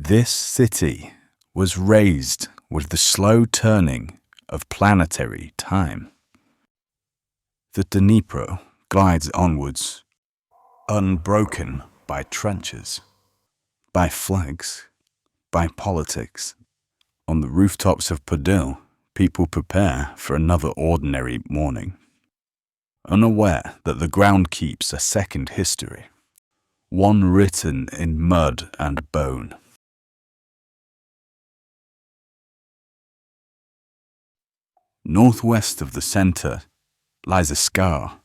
This city was raised with the slow turning of planetary time. The Dnipro glides onwards, unbroken by trenches, by flags, by politics. On the rooftops of Podil, people prepare for another ordinary morning, unaware that the ground keeps a second history, one written in mud and bone. Northwest of the center lies a scar,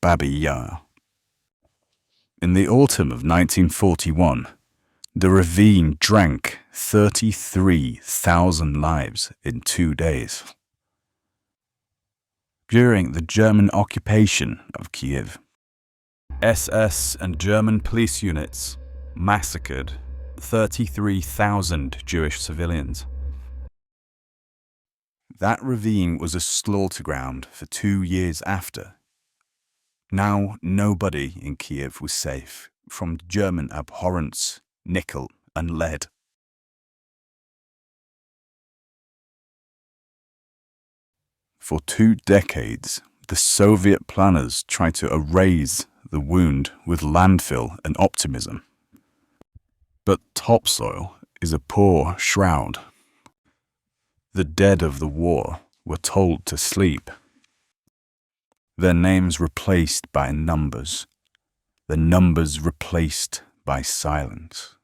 Babi Yar. In the autumn of 1941, the ravine drank 33,000 lives in 2 days. During the German occupation of Kyiv, SS and German police units massacred 33,000 Jewish civilians. That ravine was a slaughter ground for 2 years after. Now nobody in Kyiv was safe from German abhorrence, nickel and lead. For 2 decades, the Soviet planners tried to erase the wound with landfill and optimism. But topsoil is a poor shroud. The dead of the war were told to sleep. Their names replaced by numbers, the numbers replaced by silence.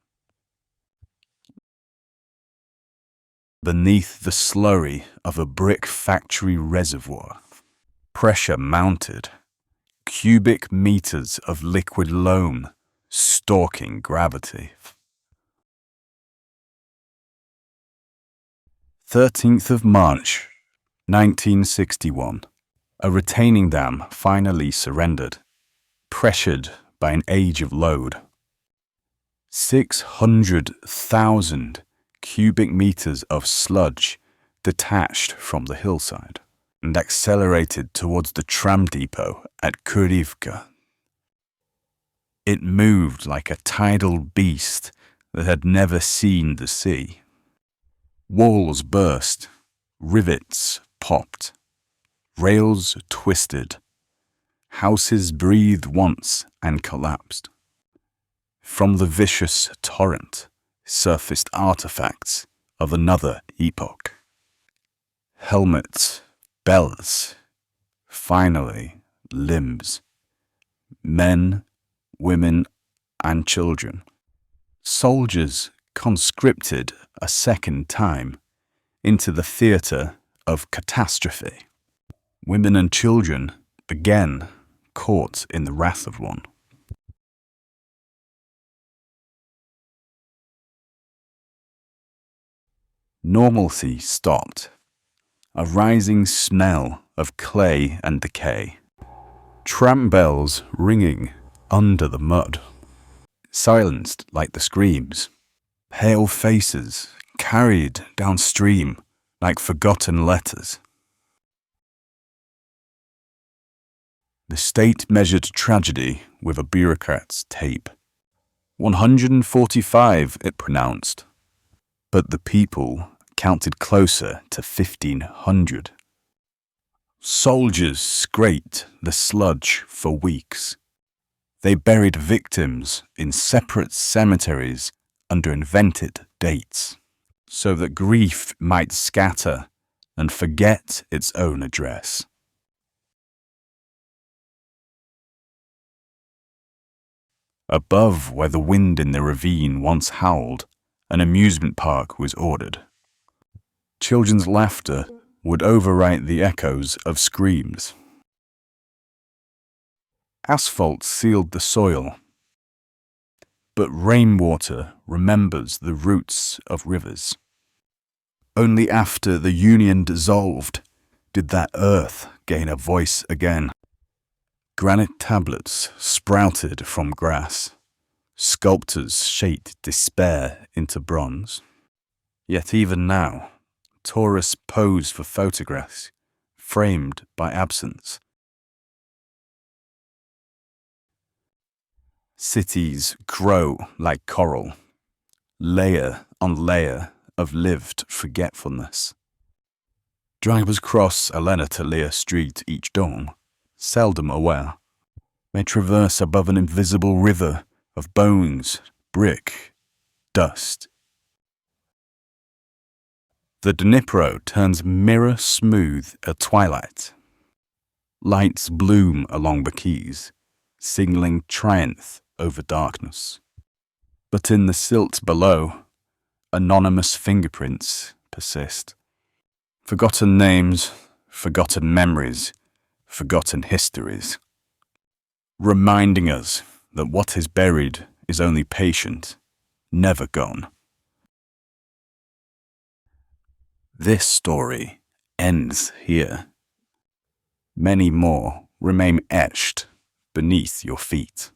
Beneath the slurry of a brick factory reservoir, pressure mounted, cubic meters of liquid loam stalking gravity. 13th of March, 1961. A retaining dam finally surrendered, pressured by an age of load. 600,000 cubic meters of sludge detached from the hillside and accelerated towards the tram depot at Kurivka. It moved like a tidal beast that had never seen the sea. Walls burst, rivets popped. Rails twisted. Houses breathed once and collapsed. From the vicious torrent surfaced artifacts of another epoch. Helmets, belts, finally limbs. Men, women, and children. Soldiers conscripted a second time into the theatre of catastrophe. Women and children again caught in the wrath of one. Normalcy stopped. A rising smell of clay and decay. Tram bells ringing under the mud. Silenced like the screams. Pale faces carried downstream like forgotten letters. The state measured tragedy with a bureaucrat's tape. 145 it pronounced, but the people counted closer to 1,500. Soldiers scraped the sludge for weeks. They buried victims in separate cemeteries under invented dates, so that grief might scatter and forget its own address. Above where the wind in the ravine once howled, an amusement park was ordered. Children's laughter would overwrite the echoes of screams. Asphalt sealed the soil, but rainwater remembers the roots of rivers. Only after the Union dissolved did that earth gain a voice again. Granite tablets sprouted from grass. Sculptors shaped despair into bronze. Yet even now, tourists pose for photographs, framed by absence. Cities grow like coral. layer on layer of lived forgetfulness. Drivers cross Elena to Leah Street each dawn, seldom aware. They traverse above an invisible river of bones, brick, dust. The Dnipro turns mirror smooth at twilight. Lights bloom along the quays, signaling triumph over darkness. But in the silt below, anonymous fingerprints persist. Forgotten names, forgotten memories, forgotten histories. Reminding us that what is buried is only patient, never gone. This story ends here. Many more remain etched beneath your feet.